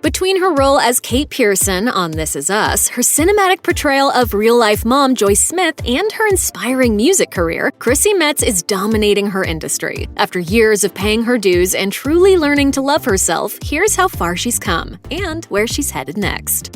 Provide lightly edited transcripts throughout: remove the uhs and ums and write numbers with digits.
Between her role as Kate Pearson on This Is Us, her cinematic portrayal of real-life mom Joyce Smith, and her inspiring music career, Chrissy Metz is dominating her industry. After years of paying her dues and truly learning to love herself, here's how far she's come and where she's headed next.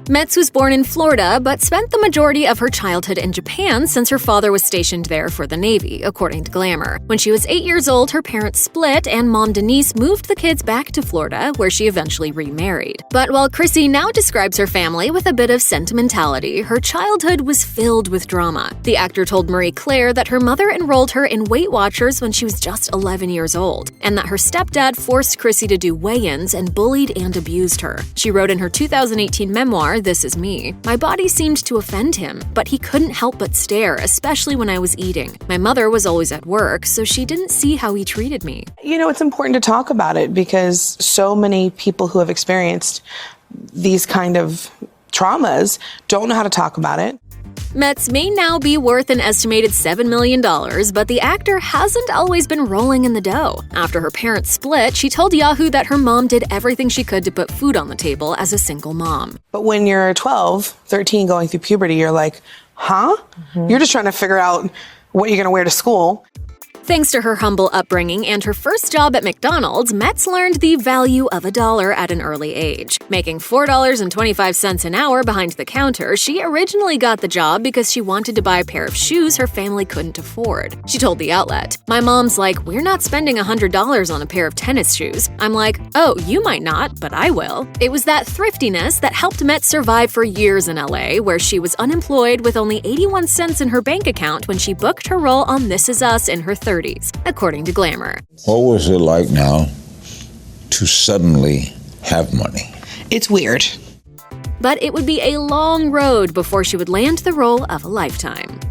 Metz was born in Florida, but spent the majority of her childhood in Japan since her father was stationed there for the Navy, according to Glamour. When she was 8 years old, her parents split, and mom Denise moved the kids back to Florida, where she eventually remarried. But while Chrissy now describes her family with a bit of sentimentality, her childhood was filled with drama. The actor told Marie Claire that her mother enrolled her in Weight Watchers when she was just 11 years old, and that her stepdad forced Chrissy to do weigh-ins and bullied and abused her. She wrote in her 2018 memoir, This Is Me, "My body seemed to offend him, but he couldn't help but stare, especially when I was eating. My mother was always at work, so she didn't see how he treated me." It's important to talk about it because so many people who have experienced these kind of traumas don't know how to talk about it. Metz may now be worth an estimated $7 million, but the actor hasn't always been rolling in the dough. After her parents split, she told Yahoo that her mom did everything she could to put food on the table as a single mom. But when you're 12, 13, going through puberty, you're like, huh? You're just trying to figure out what you're going to wear to school. Thanks to her humble upbringing and her first job at McDonald's, Metz learned the value of a dollar at an early age. Making $4.25 an hour behind the counter, she originally got the job because she wanted to buy a pair of shoes her family couldn't afford. She told the outlet, "My mom's like, we're not spending $100 on a pair of tennis shoes." I'm like, "Oh, you might not, but I will." It was that thriftiness that helped Metz survive for years in LA, where she was unemployed with only 81 cents in her bank account when she booked her role on This Is Us in her 30s. According to Glamour. What was it like now to suddenly have money? It's weird. But it would be a long road before she would land the role of a lifetime.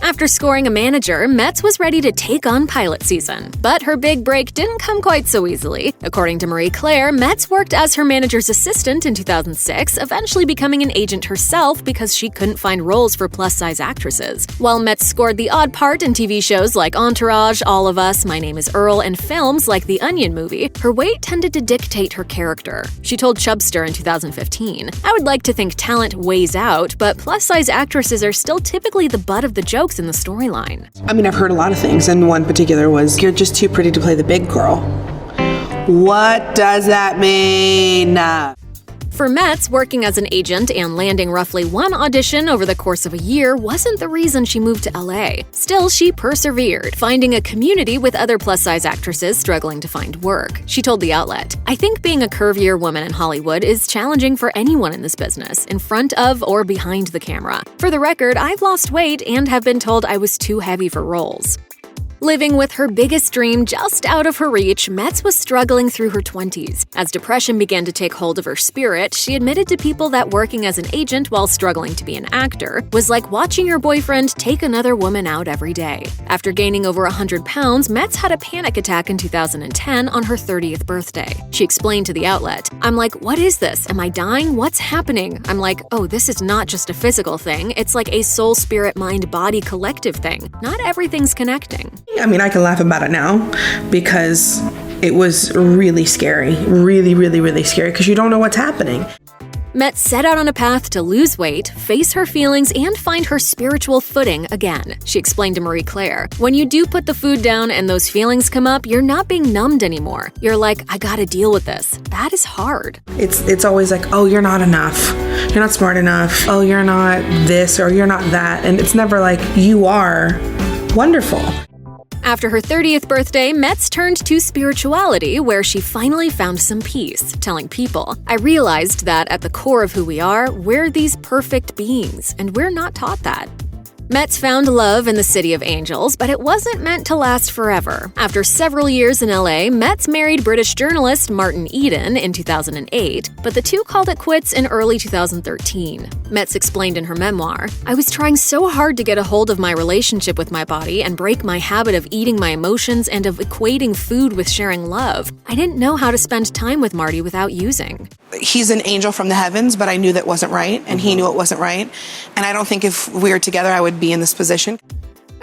After scoring a manager, Metz was ready to take on pilot season. But her big break didn't come quite so easily. According to Marie Claire, Metz worked as her manager's assistant in 2006, eventually becoming an agent herself because she couldn't find roles for plus-size actresses. While Metz scored the odd part in TV shows like Entourage, All of Us, My Name is Earl, and films like The Onion Movie, her weight tended to dictate her character. She told Chubster in 2015, "I would like to think talent weighs out, but plus-size actresses are still typically the butt of the jokes in the storyline." I've heard a lot of things, and one particular was, "You're just too pretty to play the big girl." What does that mean? For Metz, working as an agent and landing roughly one audition over the course of a year wasn't the reason she moved to LA. Still, she persevered, finding a community with other plus-size actresses struggling to find work. She told the outlet, "I think being a curvier woman in Hollywood is challenging for anyone in this business, in front of or behind the camera. For the record, I've lost weight and have been told I was too heavy for roles." Living with her biggest dream just out of her reach, Metz was struggling through her 20s. As depression began to take hold of her spirit, she admitted to people that working as an agent while struggling to be an actor was like watching your boyfriend take another woman out every day. After gaining over 100 pounds, Metz had a panic attack in 2010 on her 30th birthday. She explained to the outlet, "I'm like, what is this? Am I dying? What's happening? I'm like, oh, this is not just a physical thing. It's like a soul, spirit, mind, body collective thing. Not everything's connecting." I can laugh about it now because it was really scary. Really, really, really scary because you don't know what's happening. Metz set out on a path to lose weight, face her feelings, and find her spiritual footing again. She explained to Marie Claire, "When you do put the food down and those feelings come up, you're not being numbed anymore. You're like, I gotta deal with this. That is hard." It's always like, oh, you're not enough. You're not smart enough. Oh, you're not this or you're not that. And it's never like, you are wonderful. After her 30th birthday, Metz turned to spirituality, where she finally found some peace, telling people, "I realized that at the core of who we are, we're these perfect beings, and we're not taught that." Metz found love in the City of Angels, but it wasn't meant to last forever. After several years in LA, Metz married British journalist Martin Eden in 2008, but the two called it quits in early 2013. Metz explained in her memoir, "I was trying so hard to get a hold of my relationship with my body and break my habit of eating my emotions and of equating food with sharing love. I didn't know how to spend time with Marty without using." He's an angel from the heavens, but I knew that wasn't right, and he knew it wasn't right. And I don't think if we were together, I would be in this position.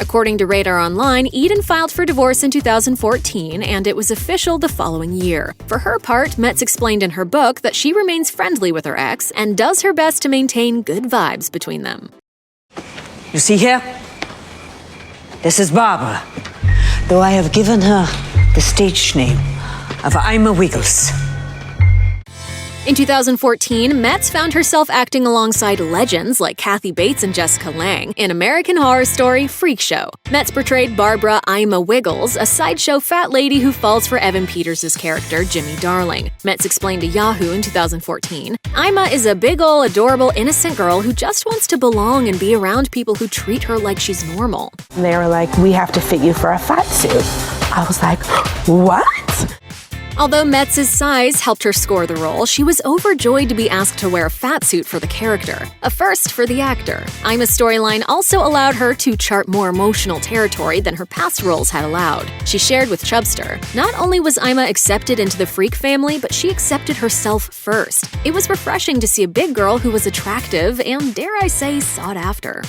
According to Radar Online, Eden filed for divorce in 2014, and it was official the following year. For her part, Metz explained in her book that she remains friendly with her ex and does her best to maintain good vibes between them. You see here? This is Barbara, though I have given her the stage name of Ima Wiggles. In 2014, Metz found herself acting alongside legends like Kathy Bates and Jessica Lange in American Horror Story Freak Show. Metz portrayed Barbara Ima Wiggles, a sideshow fat lady who falls for Evan Peters' character, Jimmy Darling. Metz explained to Yahoo in 2014, Ima is a big ol' adorable innocent girl who just wants to belong and be around people who treat her like she's normal. And they were like, we have to fit you for a fat suit. I was like, what? Although Metz's size helped her score the role, she was overjoyed to be asked to wear a fat suit for the character, a first for the actor. Ima's storyline also allowed her to chart more emotional territory than her past roles had allowed. She shared with Chubster, not only was Ima accepted into the Freak family, but she accepted herself first. It was refreshing to see a big girl who was attractive and, dare I say, sought after.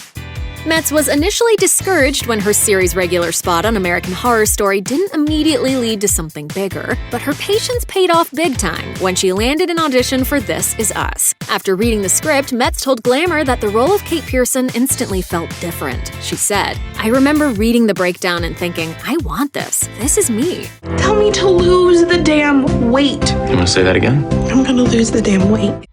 Metz was initially discouraged when her series regular spot on American Horror Story didn't immediately lead to something bigger, but her patience paid off big time when she landed an audition for This Is Us. After reading the script, Metz told Glamour that the role of Kate Pearson instantly felt different. She said, I remember reading the breakdown and thinking, I want this. This is me. Tell me to lose the damn weight. You want to say that again? I'm gonna lose the damn weight.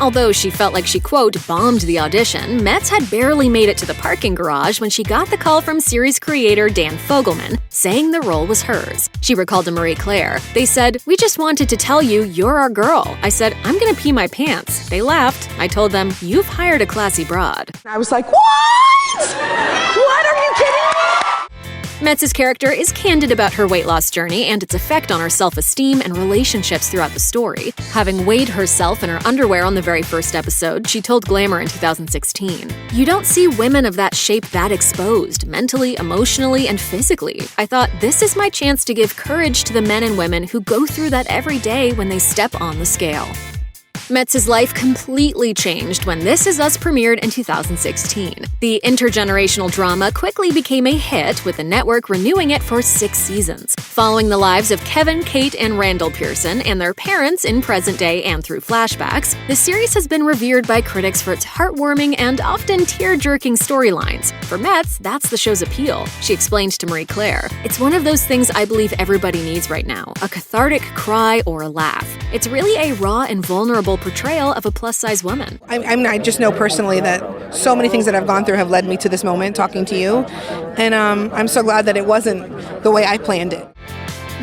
Although she felt like she, quote, bombed the audition, Metz had barely made it to the parking garage when she got the call from series creator Dan Fogelman, saying the role was hers. She recalled to Marie Claire, they said, we just wanted to tell you you're our girl. I said, I'm gonna pee my pants. They laughed. I told them, you've hired a classy broad. I was like, what? What, are you kidding me? Metz's character is candid about her weight loss journey and its effect on her self-esteem and relationships throughout the story. Having weighed herself in her underwear on the very first episode, she told Glamour in 2016, you don't see women of that shape that exposed, mentally, emotionally, and physically. I thought, this is my chance to give courage to the men and women who go through that every day when they step on the scale. Metz's life completely changed when This Is Us premiered in 2016. The intergenerational drama quickly became a hit, with the network renewing it for 6 seasons. Following the lives of Kevin, Kate, and Randall Pearson and their parents in present day and through flashbacks, the series has been revered by critics for its heartwarming and often tear-jerking storylines. For Metz, that's the show's appeal. She explained to Marie Claire, it's one of those things I believe everybody needs right now, a cathartic cry or a laugh. It's really a raw and vulnerable portrayal of a plus-size woman. I just know personally that so many things that I've gone through have led me to this moment talking to you, and I'm so glad that it wasn't the way I planned it.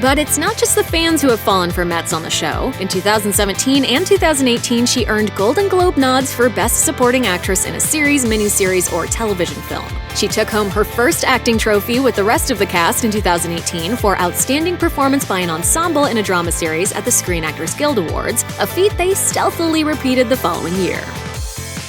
But it's not just the fans who have fallen for Metz on the show. In 2017 and 2018, she earned Golden Globe nods for Best Supporting Actress in a Series, Miniseries, or Television Film. She took home her first acting trophy with the rest of the cast in 2018 for Outstanding Performance by an Ensemble in a Drama Series at the Screen Actors Guild Awards, a feat they stealthily repeated the following year.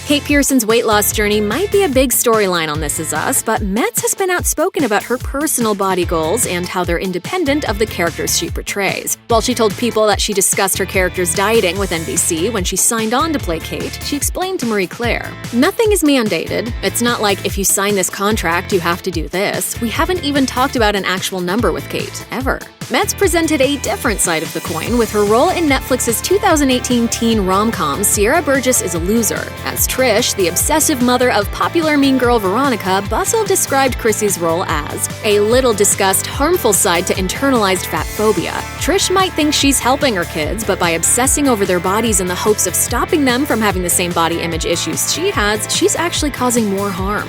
Kate Pearson's weight loss journey might be a big storyline on This Is Us, but Metz has been outspoken about her personal body goals and how they're independent of the characters she portrays. While she told People that she discussed her character's dieting with NBC when she signed on to play Kate, she explained to Marie Claire, nothing is mandated. It's not like if you sign this contract, you have to do this. We haven't even talked about an actual number with Kate, ever. Metz presented a different side of the coin with her role in Netflix's 2018 teen rom-com Sierra Burgess is a Loser. As Trish, the obsessive mother of popular mean girl Veronica, Bustle described Chrissy's role as a little discussed, harmful side to internalized fat phobia. Trish might think she's helping her kids, but by obsessing over their bodies in the hopes of stopping them from having the same body image issues she has, she's actually causing more harm.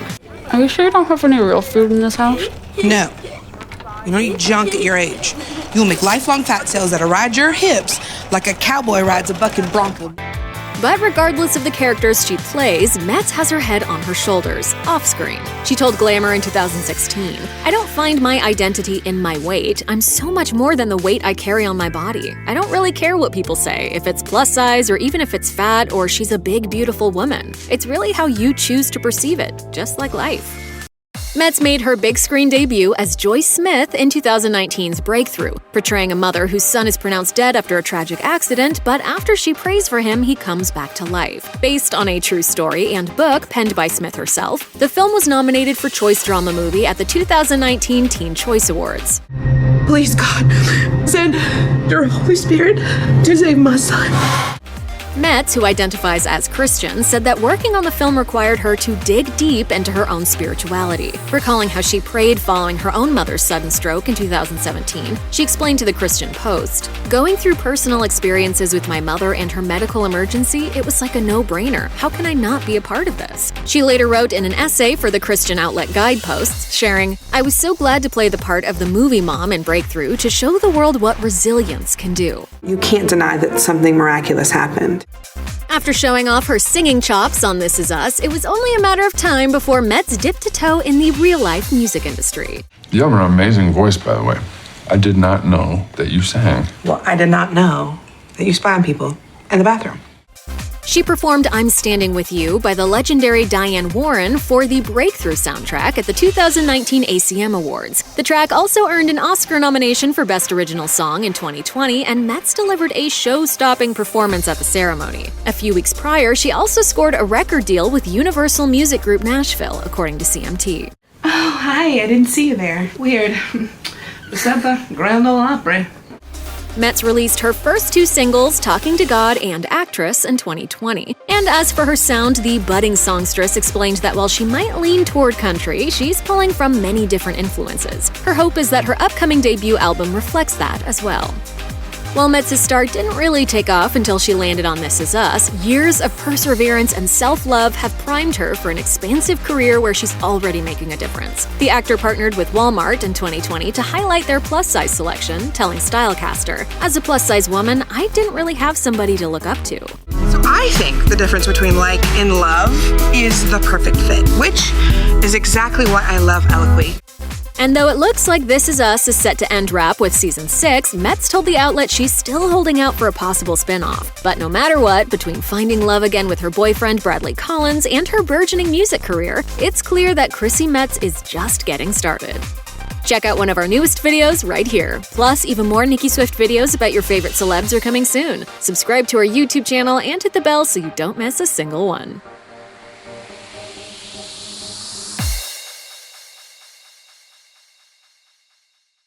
Are you sure you don't have any real food in this house? No. You don't eat junk at your age. You'll make lifelong fat cells that'll ride your hips like a cowboy rides a bucking bronco. But regardless of the characters she plays, Metz has her head on her shoulders, off-screen. She told Glamour in 2016, I don't find my identity in my weight. I'm so much more than the weight I carry on my body. I don't really care what people say, if it's plus size or even if it's fat or she's a big, beautiful woman. It's really how you choose to perceive it, just like life. Metz made her big screen debut as Joyce Smith in 2019's Breakthrough, portraying a mother whose son is pronounced dead after a tragic accident, but after she prays for him, he comes back to life. Based on a true story and book penned by Smith herself, the film was nominated for Choice Drama Movie at the 2019 Teen Choice Awards. Please, God, send your Holy Spirit to save my son. Metz, who identifies as Christian, said that working on the film required her to dig deep into her own spirituality. Recalling how she prayed following her own mother's sudden stroke in 2017, she explained to the Christian Post, "Going through personal experiences with my mother and her medical emergency, it was like a no-brainer. How can I not be a part of this?" She later wrote in an essay for the Christian outlet Guideposts, sharing, "I was so glad to play the part of the movie mom in Breakthrough to show the world what resilience can do." You can't deny that something miraculous happened. After showing off her singing chops on This Is Us, it was only a matter of time before Metz dipped a toe in the real-life music industry. You have an amazing voice, by the way. I did not know that you sang. Well, I did not know that you spy on people in the bathroom. She performed I'm Standing With You by the legendary Diane Warren for the Breakthrough soundtrack at the 2019 ACM Awards. The track also earned an Oscar nomination for Best Original Song in 2020, and Metz delivered a show-stopping performance at the ceremony. A few weeks prior, she also scored a record deal with Universal Music Group Nashville, according to CMT. Oh, hi, I didn't see you there. Weird. Was that the Grand Ole Opry? Metz released her first two singles, Talking to God and Actress, in 2020. And as for her sound, the budding songstress explained that while she might lean toward country, she's pulling from many different influences. Her hope is that her upcoming debut album reflects that as well. While Metz's start didn't really take off until she landed on This Is Us, years of perseverance and self-love have primed her for an expansive career where she's already making a difference. The actor partnered with Walmart in 2020 to highlight their plus-size selection, telling Stylecaster, "As a plus-size woman, I didn't really have somebody to look up to." So I think the difference between like and love is the perfect fit, which is exactly what I love Eloquy. And though it looks like This Is Us is set to end wrap with Season 6, Metz told the outlet she's still holding out for a possible spin-off. But no matter what, between finding love again with her boyfriend Bradley Collins and her burgeoning music career, it's clear that Chrissy Metz is just getting started. Check out one of our newest videos right here. Plus, even more Nicki Swift videos about your favorite celebs are coming soon. Subscribe to our YouTube channel and hit the bell so you don't miss a single one.